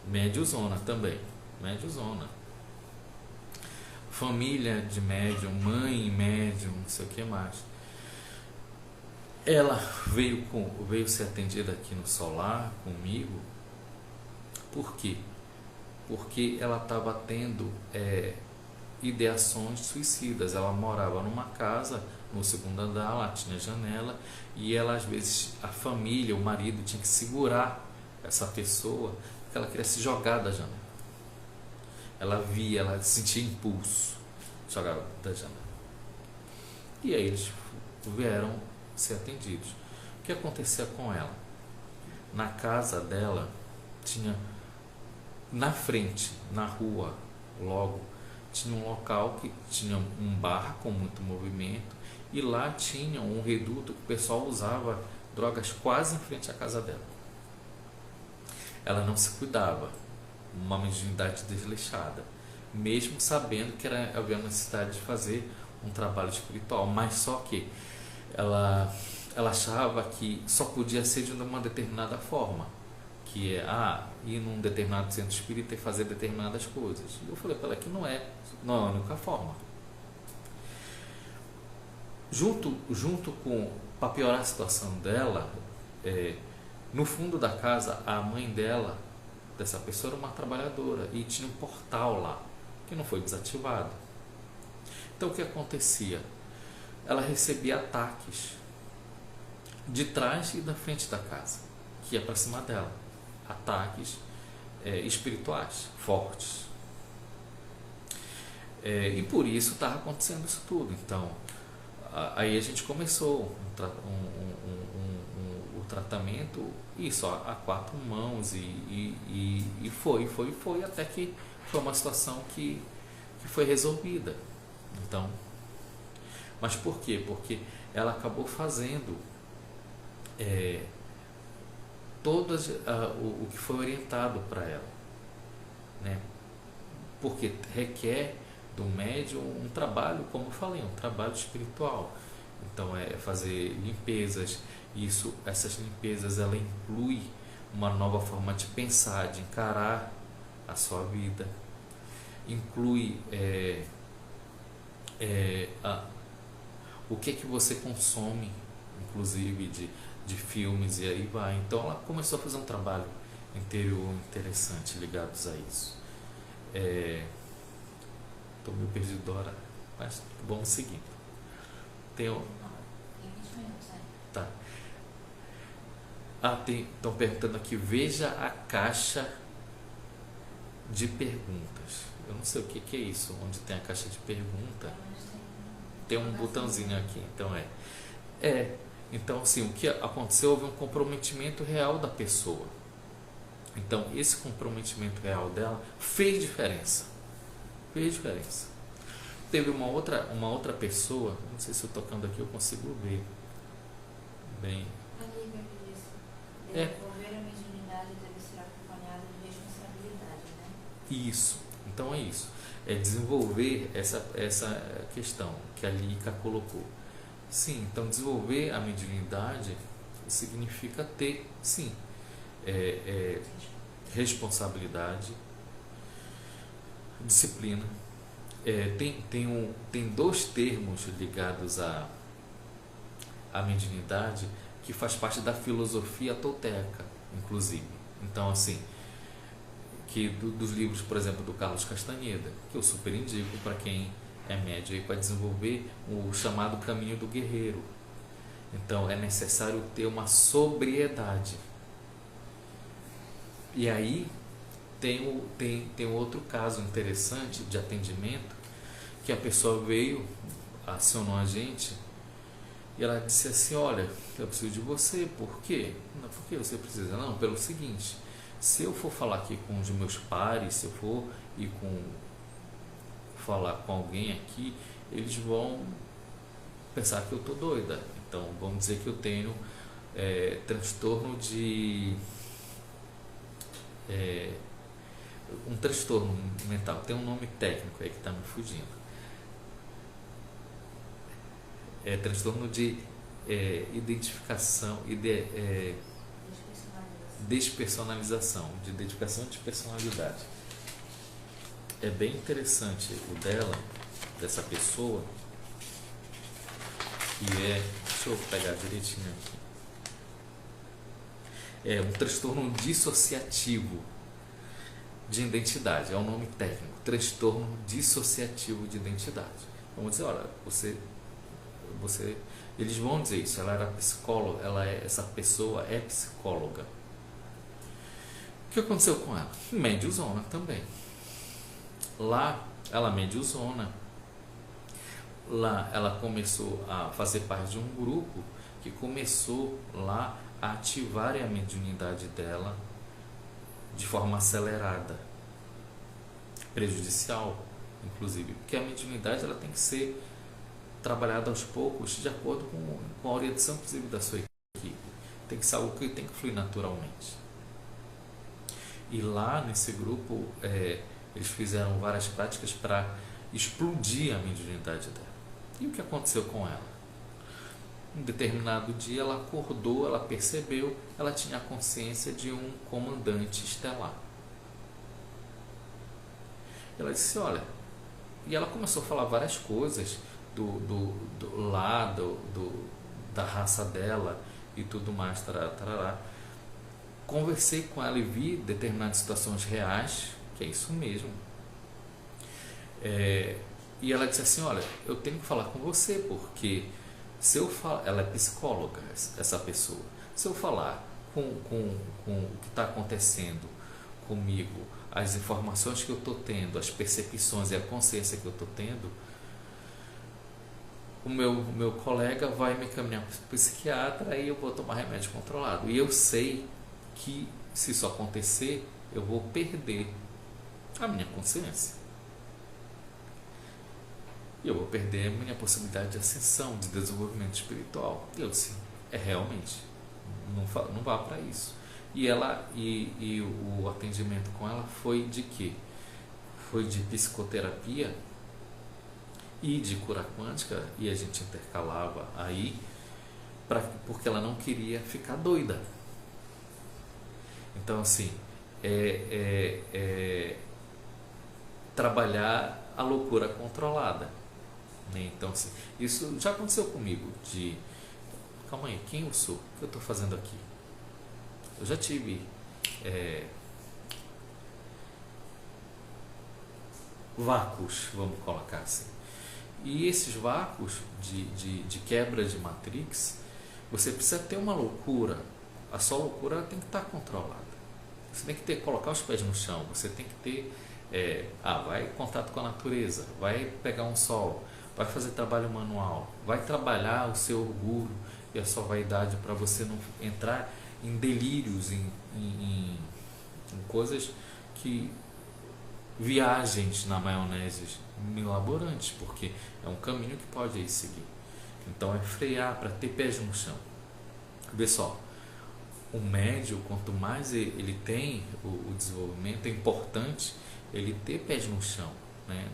médiuzona também, médiuzona, família de médium, mãe médium, não sei o que mais. Ela veio ser atendida aqui no Solar comigo. Por quê? Porque ela estava tendo ideações suicidas. Ela morava numa casa no segundo andar, lá tinha janela, e ela, às vezes, a família, o marido tinha que segurar essa pessoa, porque ela queria se jogar da janela. Ela sentia impulso de jogar da janela. E aí eles vieram ser atendidos. O que acontecia com ela? Na casa dela tinha, na frente, na rua, logo, tinha um local que tinha um bar com muito movimento, e lá tinha um reduto que o pessoal usava drogas quase em frente à casa dela. Ela não se cuidava, uma mediunidade desleixada, mesmo sabendo que havia necessidade de fazer um trabalho espiritual, mas só que ela achava que só podia ser de uma determinada forma, que é ir num determinado centro espírita e fazer determinadas coisas. E eu falei para ela que não é a única forma. Junto com, para piorar a situação dela, no fundo da casa, a mãe dela, dessa pessoa, era uma trabalhadora e tinha um portal lá que não foi desativado. Então o que acontecia? Ela recebia ataques de trás e da frente da casa, que ia para cima dela, ataques espirituais fortes, e por isso estava acontecendo isso tudo. Então aí a gente começou o tratamento, isso a 4 mãos, e foi até que foi uma situação que foi resolvida. Então, mas por quê? Porque ela acabou fazendo o que foi orientado para ela, né? Porque requer do médium um trabalho, como eu falei, um trabalho espiritual. Então fazer limpezas. Essas limpezas, ela inclui uma nova forma de pensar, de encarar a sua vida, inclui o que você consome, inclusive de filmes, e aí vai. Então ela começou a fazer um trabalho interior interessante ligados a isso. Estou meio perdido da hora, mas vamos seguir. Tem 20 minutos, tá. Estão perguntando aqui, veja a caixa de perguntas. Eu não sei o que é isso, onde tem a caixa de pergunta. Tem um botãozinho aqui, então então, assim, o que aconteceu? Houve um comprometimento real da pessoa. Então, esse comprometimento real dela fez diferença. Teve uma outra pessoa, não sei se eu tocando aqui eu consigo ver bem. A Lívia disse, desenvolver a mediunidade deve ser acompanhada de responsabilidade, né? Isso, então é isso. É desenvolver essa questão que a Lica colocou. Sim, então desenvolver a mediunidade significa ter, sim, responsabilidade, disciplina. Tem dois termos ligados à mediunidade que faz parte da filosofia tolteca, inclusive. Então, assim, dos livros, por exemplo, do Carlos Castaneda, que eu super indico para quem é médio para desenvolver o chamado caminho do guerreiro. Então, é necessário ter uma sobriedade. E aí tem outro caso interessante de atendimento, que a pessoa veio, acionou a gente e ela disse assim: olha, eu preciso de você. Por quê? Não, por que você precisa? Não, pelo seguinte, se eu for falar aqui com os meus pares, se eu for falar com alguém aqui, eles vão pensar que eu estou doida. Então vamos dizer que eu tenho transtorno de um transtorno mental, tem um nome técnico aí que está me fugindo, transtorno de identificação e despersonalização, de identificação de personalidade. É bem interessante o dessa pessoa, que deixa eu pegar direitinho aqui, é um transtorno dissociativo de identidade, é um nome técnico, transtorno dissociativo de identidade. Vamos dizer, olha, você, eles vão dizer isso, ela era psicóloga, essa pessoa é psicóloga. O que aconteceu com ela? Médiuzona também. Lá, ela médiuzona, lá ela começou a fazer parte de um grupo que começou lá a ativar a mediunidade dela de forma acelerada, prejudicial, inclusive, porque a mediunidade ela tem que ser trabalhada aos poucos, de acordo com a orientação, inclusive, da sua equipe. Tem que ser algo que tem que fluir naturalmente. E lá nesse grupo, eles fizeram várias práticas para explodir a mediunidade dela. E o que aconteceu com ela? Um determinado dia ela acordou, ela percebeu, ela tinha a consciência de um comandante estelar. Ela disse, olha, e ela começou a falar várias coisas da raça dela e tudo mais, tarará. Conversei com ela e vi determinadas situações reais, que é isso mesmo. E ela disse assim, olha, eu tenho que falar com você, porque se eu falar, ela é psicóloga, essa pessoa, se eu falar com o que está acontecendo comigo, as informações que eu estou tendo, as percepções e a consciência que eu estou tendo, o meu colega vai me encaminhar para o psiquiatra e eu vou tomar remédio controlado. E eu sei que se isso acontecer, eu vou perder a minha consciência. E eu vou perder a minha possibilidade de ascensão, de desenvolvimento espiritual. E eu disse, realmente, não vá para isso. E o atendimento com ela foi de quê? Foi de psicoterapia e de cura quântica, e a gente intercalava aí, porque ela não queria ficar doida. Então, assim, trabalhar a loucura controlada. Então, assim, isso já aconteceu comigo, calma aí, quem eu sou? O que eu estou fazendo aqui? Eu já tive vácuos, vamos colocar assim. E esses vácuos de quebra de matrix, você precisa ter uma loucura. A sua loucura tem que estar controlada. Você tem que colocar os pés no chão. Você tem que ter vai em contato com a natureza, vai pegar um sol, vai fazer trabalho manual, vai trabalhar o seu orgulho e a sua vaidade para você não entrar em delírios, em coisas que viagens na maionese milaborantes, porque é um caminho que pode aí seguir. Então é frear para ter pés no chão. Vê só, o médio, quanto mais ele tem o desenvolvimento, é importante ele ter pés no chão, né?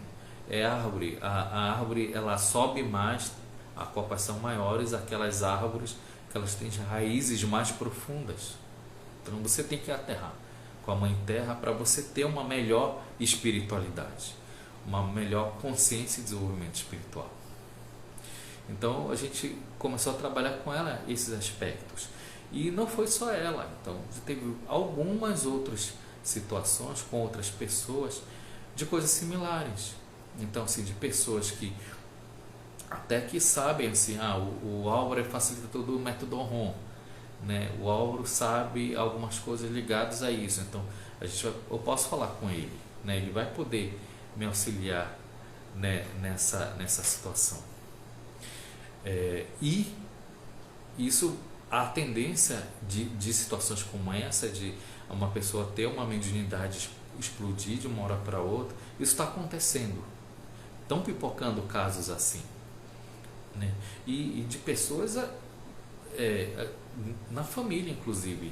Árvore, a árvore ela sobe mais, as copas são maiores, aquelas árvores que elas têm raízes mais profundas. Então você tem que aterrar. com a Mãe Terra para você ter uma melhor espiritualidade, uma melhor consciência e desenvolvimento espiritual. Então a gente começou a trabalhar com ela esses aspectos. E não foi só ela, então teve algumas outras situações com outras pessoas de coisas similares. Então, assim, de pessoas que até que sabem assim, o Álvaro é facilitador do método ROM, né? O Álvaro sabe algumas coisas ligadas a isso, então eu posso falar com ele, né? Ele vai poder me auxiliar, né, nessa situação. E isso, a tendência de situações como essa, de uma pessoa ter uma mediunidade explodir de uma hora para outra, isso está acontecendo. Estão pipocando casos assim, né? E de pessoas na família, inclusive,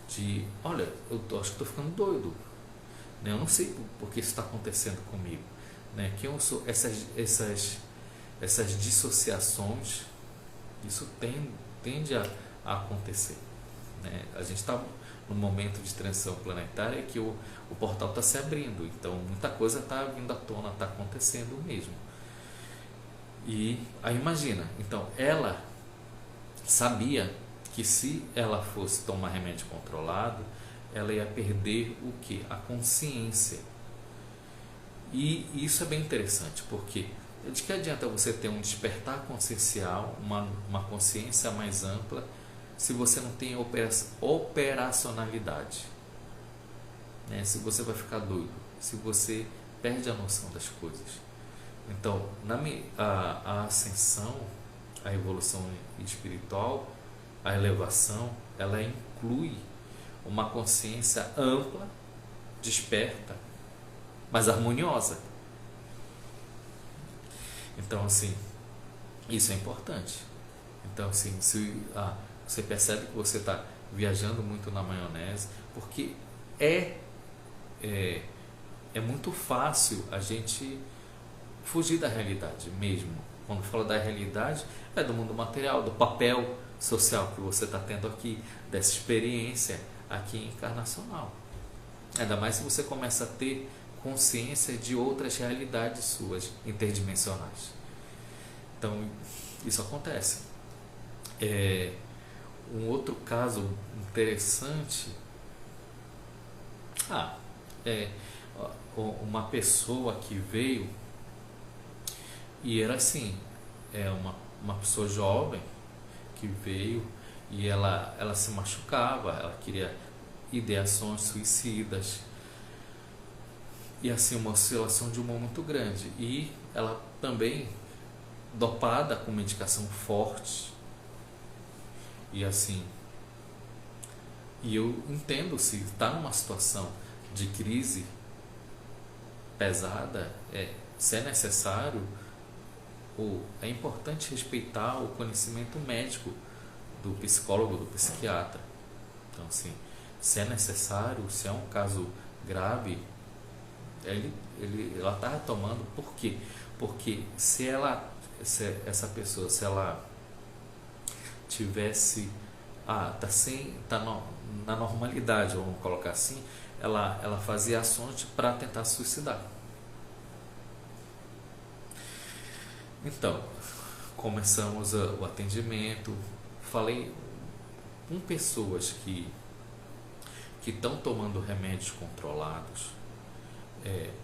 de, olha, acho que estou ficando doido, né? Eu não sei por que isso está acontecendo comigo, né? Que eu sou essas dissociações, isso tende a acontecer, né? A gente está num momento de transição planetária que o portal está se abrindo, então muita coisa está vindo à tona, está acontecendo mesmo. E aí imagina, então ela sabia que se ela fosse tomar remédio controlado, ela ia perder o que? A consciência. E isso é bem interessante, porque de que adianta você ter um despertar consciencial, uma consciência mais ampla, se você não tem operacionalidade, né? Se você vai ficar doido, se você perde a noção das coisas. Então, a ascensão, a evolução espiritual, a elevação, ela inclui uma consciência ampla, desperta, mas harmoniosa. Então, assim, isso é importante. Então, assim, se você percebe que você está viajando muito na maionese, porque é muito fácil a gente fugir da realidade mesmo. Quando fala da realidade, é do mundo material, do papel social que você está tendo aqui, dessa experiência aqui encarnacional. Ainda mais se você começa a ter consciência de outras realidades suas, interdimensionais. Então, isso acontece. Um outro caso interessante, uma pessoa que veio e era assim, uma pessoa jovem que veio e ela se machucava, ela queria ideações suicidas e assim uma oscilação de humor muito grande, e ela também dopada com medicação forte. E assim, e eu entendo, se está numa situação de crise pesada, se é necessário, é importante respeitar o conhecimento médico do psicólogo, do psiquiatra. Então, assim, se é necessário, se é um caso grave, ela está retomando. Por quê? Porque se essa pessoa, se ela tivesse na normalidade, vamos colocar assim, ela fazia ações para tentar se suicidar. Então, começamos o atendimento, falei com pessoas que estão tomando remédios controlados.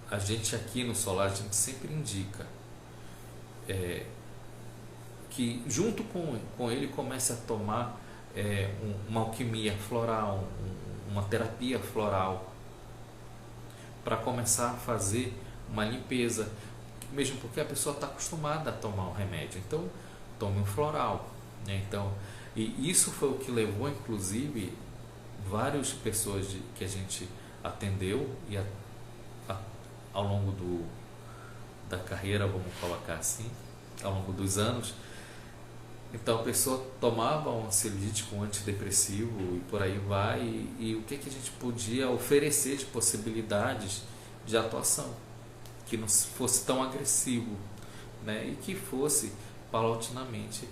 A gente aqui no Solar, a gente sempre indica que junto com ele comece a tomar uma alquimia floral, uma terapia floral, para começar a fazer uma limpeza, mesmo porque a pessoa está acostumada a tomar um remédio. Então, tome um floral, né? Então, e isso foi o que levou, inclusive, várias pessoas que a gente atendeu e ao longo da carreira, vamos colocar assim, ao longo dos anos. Então a pessoa tomava um ansiolítico, um antidepressivo e por aí vai, e o que a gente podia oferecer de possibilidades de atuação, que não fosse tão agressivo, né? E que fosse paulatinamente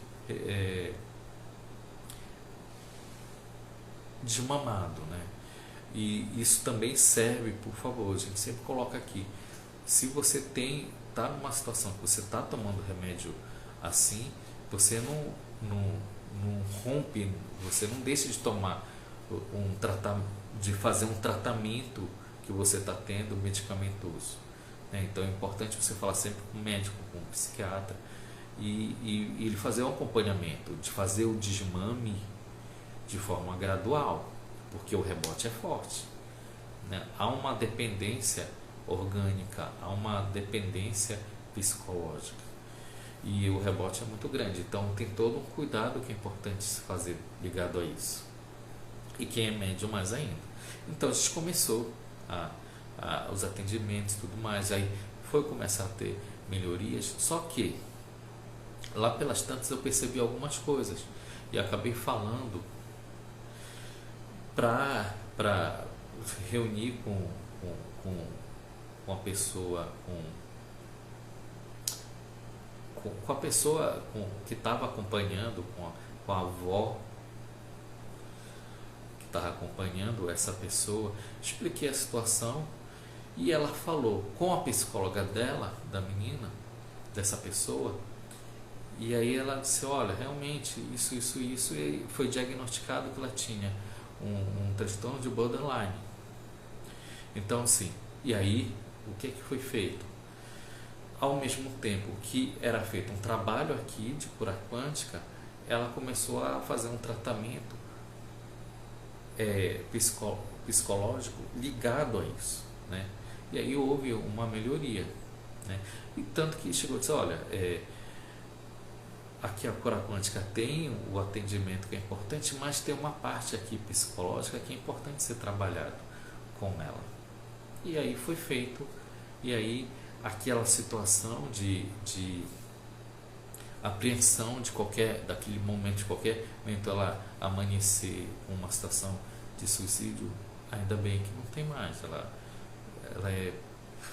desmamado, né? E isso também serve, por favor, a gente sempre coloca aqui, se você está numa situação que você está tomando remédio assim, você não rompe, você não deixa de tomar de fazer um tratamento que você está tendo medicamentoso, né? Então é importante você falar sempre com o médico, com o psiquiatra, e ele fazer um acompanhamento, de fazer o desmame de forma gradual, porque o rebote é forte, né? Há uma dependência orgânica, há uma dependência psicológica, e o rebote é muito grande, então tem todo um cuidado que é importante se fazer ligado a isso. E quem é médium mais ainda. Então a gente começou os atendimentos e tudo mais, aí foi começar a ter melhorias, só que lá pelas tantas eu percebi algumas coisas e acabei falando para reunir com a pessoa, com a pessoa que estava acompanhando, com a avó que estava acompanhando essa pessoa, expliquei a situação e ela falou com a psicóloga dela, da menina, dessa pessoa, e aí ela disse, olha, realmente isso, e foi diagnosticado que ela tinha um transtorno de borderline. Então assim, e aí o que foi feito? Ao mesmo tempo que era feito um trabalho aqui de cura quântica, ela começou a fazer um tratamento psicológico ligado a isso, né? E aí houve uma melhoria, né? E tanto que chegou a dizer, olha, aqui a cura quântica tem o atendimento que é importante, mas tem uma parte aqui psicológica que é importante ser trabalhado com ela. E aí foi feito, e aí aquela situação de apreensão daquele momento, de qualquer momento ela amanhecer com uma situação de suicídio, ainda bem que não tem mais, ela é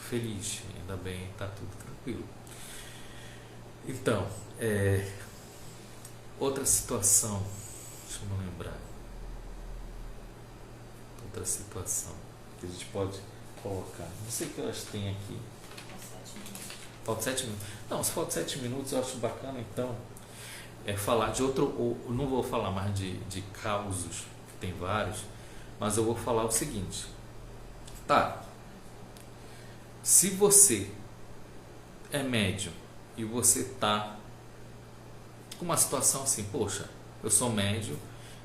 feliz, ainda bem, está tudo tranquilo. Então, outra situação, deixa eu me lembrar, outra situação que a gente pode colocar, não sei o que elas têm aqui. Falta 7 minutos. Não, se falta 7 minutos eu acho bacana, então, falar de outro, não vou falar mais de causos, que tem vários, mas eu vou falar o seguinte, tá, se você é médium e você tá com uma situação assim, poxa, eu sou médium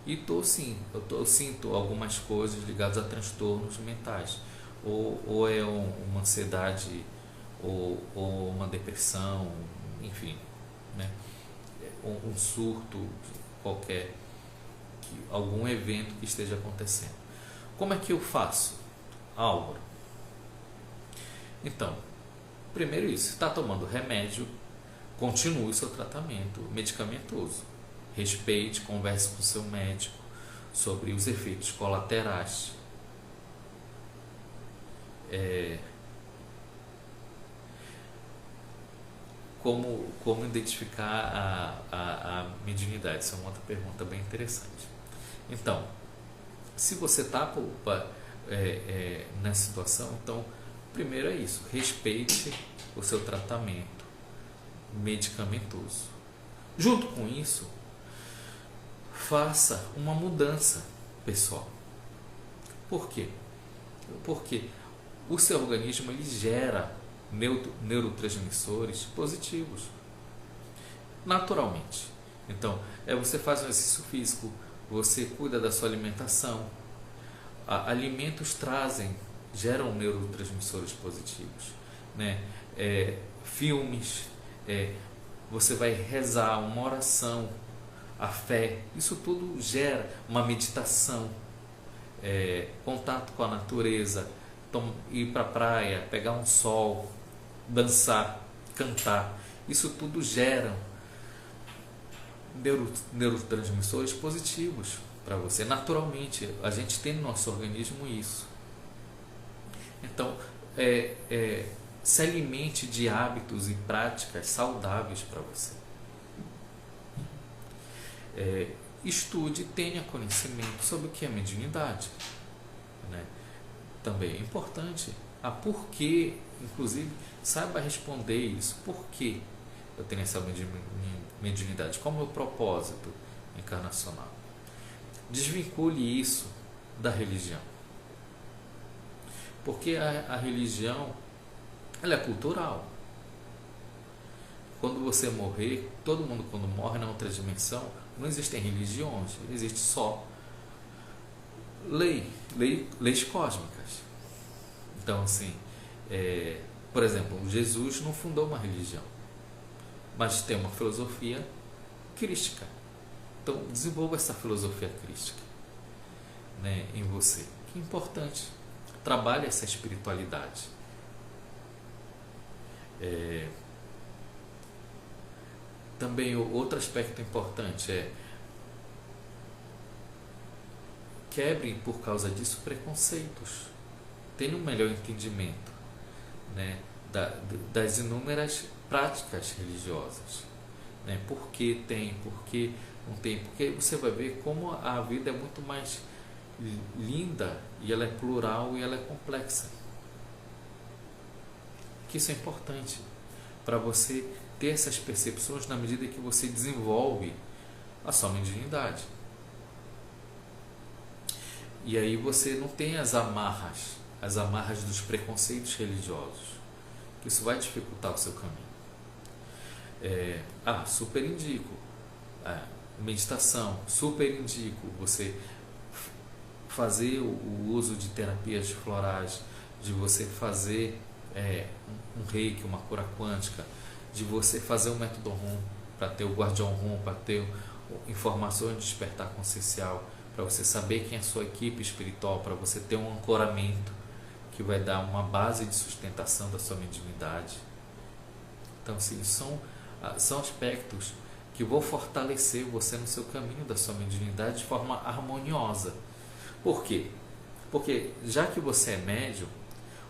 e eu sinto algumas coisas ligadas a transtornos mentais, ou é uma ansiedade, ou uma depressão, enfim, né? Um surto qualquer, algum evento que esteja acontecendo. Como é que eu faço, Álvaro? Então, primeiro isso, está tomando remédio, continue o seu tratamento medicamentoso, respeite, converse com o seu médico sobre os efeitos colaterais. Como identificar a mediunidade? Essa é uma outra pergunta bem interessante. Então, se você está nessa situação, então, primeiro é isso, respeite o seu tratamento medicamentoso. Junto com isso, faça uma mudança pessoal. Por quê? Porque o seu organismo ele gera neurotransmissores positivos naturalmente. Então, você faz um exercício físico, você cuida da sua alimentação. Alimentos geram neurotransmissores positivos, né? Filmes, você vai rezar uma oração, a fé, isso tudo gera uma meditação, contato com a natureza, ir para a praia, pegar um sol, dançar, cantar, isso tudo gera neurotransmissores positivos para você. Naturalmente, a gente tem no nosso organismo isso. Então, se alimente de hábitos e práticas saudáveis para você. Estude, tenha conhecimento sobre o que é mediunidade. né? Também é importante. Por quê? Inclusive, saiba responder isso. Por que eu tenho essa mediunidade? Qual é o meu propósito encarnacional? Desvincule isso da religião. Porque a religião, ela é cultural. Quando você morrer, todo mundo quando morre na outra dimensão, não existem religiões, existe só leis cósmicas. Então, assim, por exemplo, Jesus não fundou uma religião, mas tem uma filosofia crística. Então, desenvolva essa filosofia crística, né, em você, que é importante. Trabalhe essa espiritualidade. Também outro aspecto importante é quebre por causa disso preconceitos. Tenha um melhor entendimento, né, das inúmeras práticas religiosas, né? Por que tem, por que não tem, porque você vai ver como a vida é muito mais linda e ela é plural e ela é complexa. Que isso é importante para você ter essas percepções na medida que você desenvolve a sua mediunidade. E aí você não tem as amarras dos preconceitos religiosos, que isso vai dificultar o seu caminho. Super indico meditação, super indico você fazer o uso de terapias florais, de você fazer um reiki, uma cura quântica, de você fazer um método ROM, para ter o guardião ROM, para ter informações de despertar consciencial, para você saber quem é a sua equipe espiritual, para você ter um ancoramento que vai dar uma base de sustentação da sua mediunidade. Então, assim, são aspectos que vão fortalecer você no seu caminho da sua mediunidade de forma harmoniosa. Por quê? Porque já que você é médium,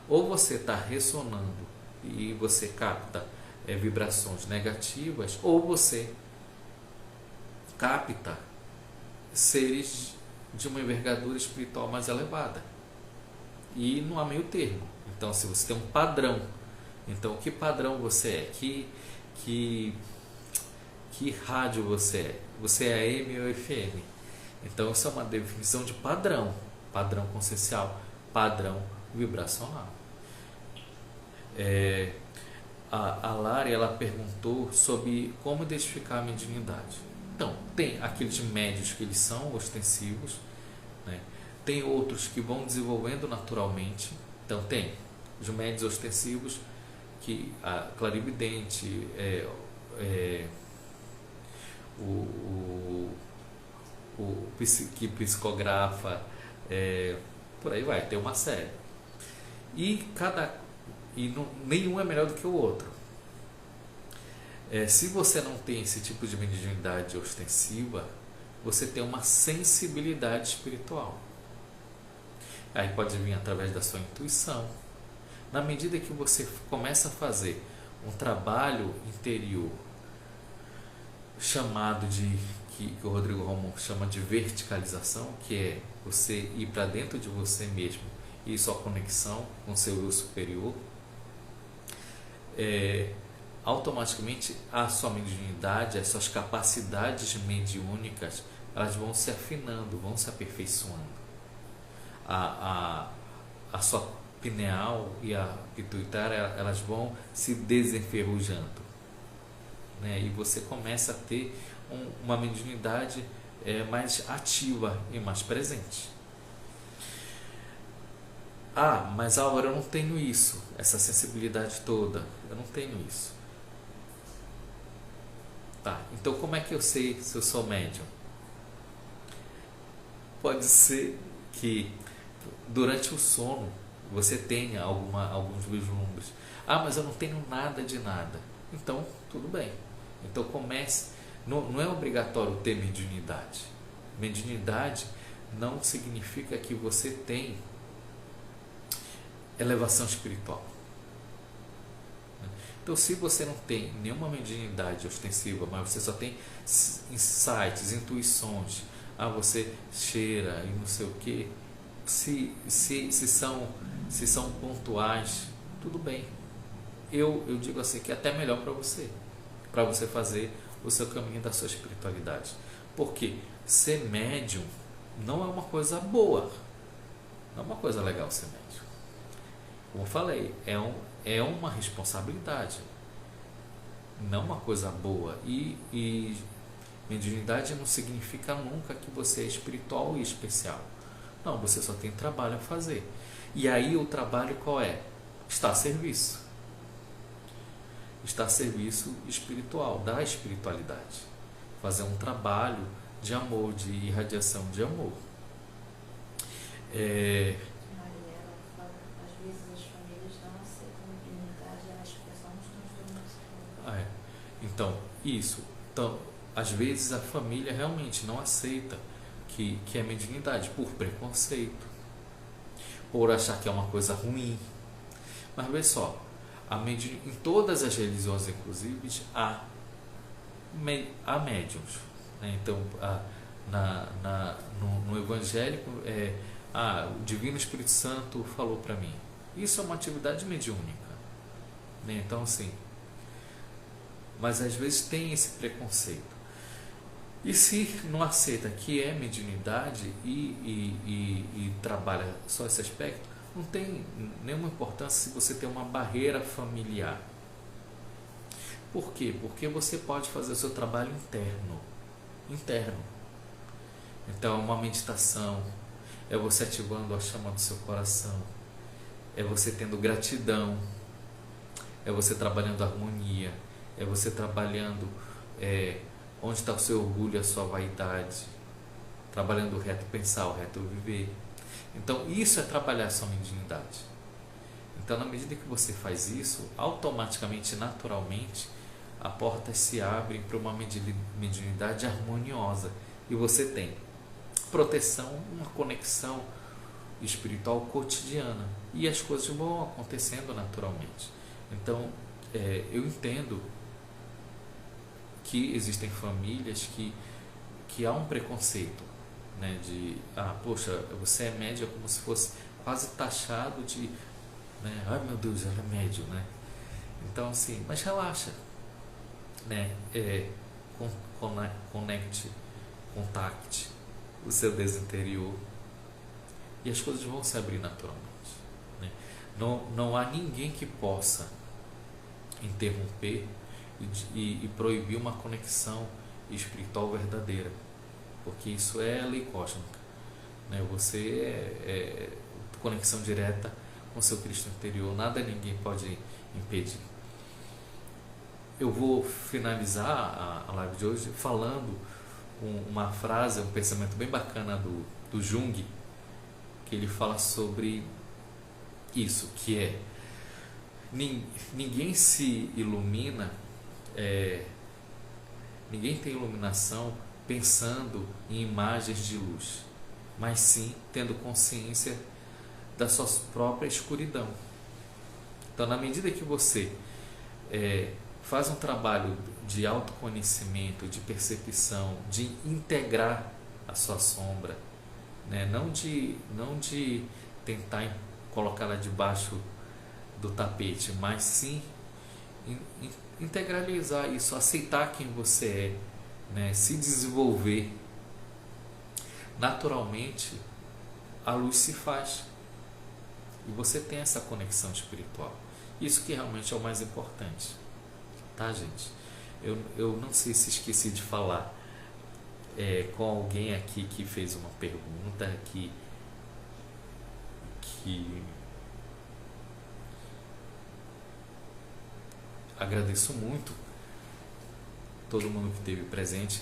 ou você está ressonando e você capta vibrações negativas, ou você capta seres de uma envergadura espiritual mais elevada. E não há meio termo. Então, se você tem um padrão, então que padrão você é? Que rádio você é? Você é AM ou FM? Então, isso é uma definição de padrão consciencial, padrão vibracional. A Lari, ela perguntou sobre como identificar a mediunidade. Então, tem aqueles médios que eles são ostensivos, né? Tem outros que vão desenvolvendo naturalmente. Então, tem os médios ostensivos, que a clarividente, que psicografa, por aí vai, tem uma série. Nenhum é melhor do que o outro. Se você não tem esse tipo de mediunidade ostensiva, você tem uma sensibilidade espiritual. Aí pode vir através da sua intuição. Na medida que você começa a fazer um trabalho interior, chamado que o Rodrigo Romo chama de verticalização, que é você ir para dentro de você mesmo e sua conexão com o seu eu superior, automaticamente a sua mediunidade, as suas capacidades mediúnicas, elas vão se afinando, vão se aperfeiçoando. A sua pineal e a pituitária, elas vão se desenferrujando, né? E você começa a ter uma mediunidade mais ativa e mais presente. Mas Álvaro, eu não tenho isso, essa sensibilidade toda, eu não tenho isso. Tá, então como é que eu sei se eu sou médium? Pode ser que durante o sono você tenha alguns vislumbres. Mas eu não tenho nada de nada. Então, tudo bem. Então comece. Não é obrigatório ter mediunidade. Mediunidade não significa que você tem elevação espiritual. Então, se você não tem nenhuma mediunidade ostensiva, mas você só tem insights, intuições, você cheira e não sei o que, se são pontuais, tudo bem. Eu digo assim que é até melhor para você fazer o seu caminho da sua espiritualidade. Porque ser médium não é uma coisa boa, não é uma coisa legal ser médium. Como eu falei, é uma responsabilidade, não uma coisa boa. E mediunidade não significa nunca que você é espiritual e especial. Não, você só tem trabalho a fazer. E aí o trabalho qual é? Está a serviço. Está a serviço espiritual, da espiritualidade. Fazer um trabalho de amor, de irradiação de amor. Mariela fala, às vezes as famílias não aceitam a mediunidade, elas que só um transtorno. Então, isso. Então, às vezes a família realmente não aceita que é mediunidade, por preconceito, por achar que é uma coisa ruim. Mas vê só, em todas as religiões, inclusive, há médiums. Né? Então, no evangélico, o Divino Espírito Santo falou para mim. Isso é uma atividade mediúnica. Né? Então, assim, mas às vezes tem esse preconceito. E se não aceita que é mediunidade e trabalha só esse aspecto, não tem nenhuma importância se você tem uma barreira familiar. Por quê? Porque você pode fazer o seu trabalho interno. Então, é uma meditação, é você ativando a chama do seu coração, é você tendo gratidão, é você trabalhando a harmonia, é você trabalhando onde está o seu orgulho e a sua vaidade, trabalhando o reto pensar, o reto viver. Então, isso é trabalhar a sua mediunidade. Então, na medida que você faz isso, automaticamente, naturalmente, a porta se abre para uma mediunidade harmoniosa e você tem proteção, uma conexão espiritual cotidiana e as coisas vão acontecendo naturalmente. Então, eu entendo que existem famílias que há um preconceito, né, de, poxa, você é médium, como se fosse quase taxado de, né, ai meu Deus, ela é médium, né? Então, assim, mas relaxa, né, contacte o seu Deus interior e as coisas vão se abrir naturalmente, né? Não há ninguém que possa interromper e proibir uma conexão espiritual verdadeira, porque isso é a lei cósmica, né? Você é conexão direta com seu Cristo interior, nada ninguém pode impedir. Eu vou finalizar a live de hoje falando uma frase, um pensamento bem bacana do Jung, que ele fala sobre isso, que é: ninguém se ilumina, ninguém tem iluminação pensando em imagens de luz, mas sim tendo consciência da sua própria escuridão. Então, na medida que você faz um trabalho de autoconhecimento, de percepção, de integrar a sua sombra, né? não de tentar colocá-la debaixo do tapete, mas sim integralizar isso, aceitar quem você é, né? Se desenvolver, naturalmente a luz se faz e você tem essa conexão espiritual. Isso que realmente é o mais importante, tá, gente? Eu não sei se esqueci de falar com alguém aqui que fez uma pergunta que agradeço muito todo mundo que esteve presente.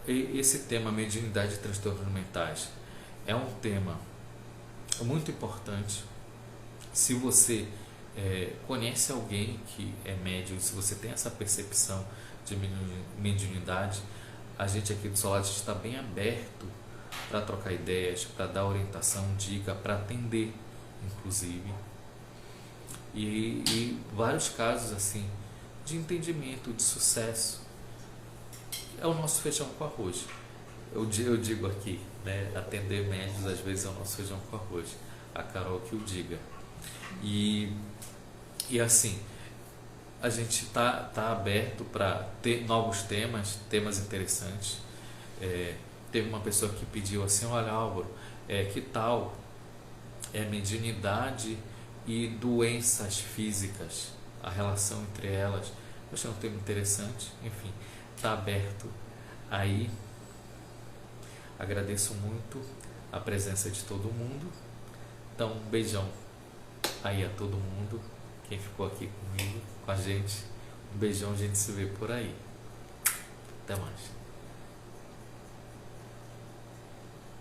Esse tema mediunidade e transtornos mentais é um tema muito importante. Se você conhece alguém que é médium, se você tem essa percepção de mediunidade, a gente aqui do Solar está bem aberto para trocar ideias, para dar orientação, dica, para atender, inclusive. E vários casos assim de entendimento, de sucesso. É o nosso feijão com arroz. Eu digo aqui, né? Atender médios às vezes é o nosso feijão com arroz. A Carol que o diga. E assim, a gente tá aberto para ter novos temas interessantes. Teve uma pessoa que pediu assim: olha, Álvaro, que tal mediunidade e doenças físicas, a relação entre elas? Eu achei um tema interessante. Enfim, está aberto aí. Agradeço muito a presença de todo mundo. Então, um beijão aí a todo mundo, quem ficou aqui comigo, com a gente. Um beijão, a gente se vê por aí. Até mais.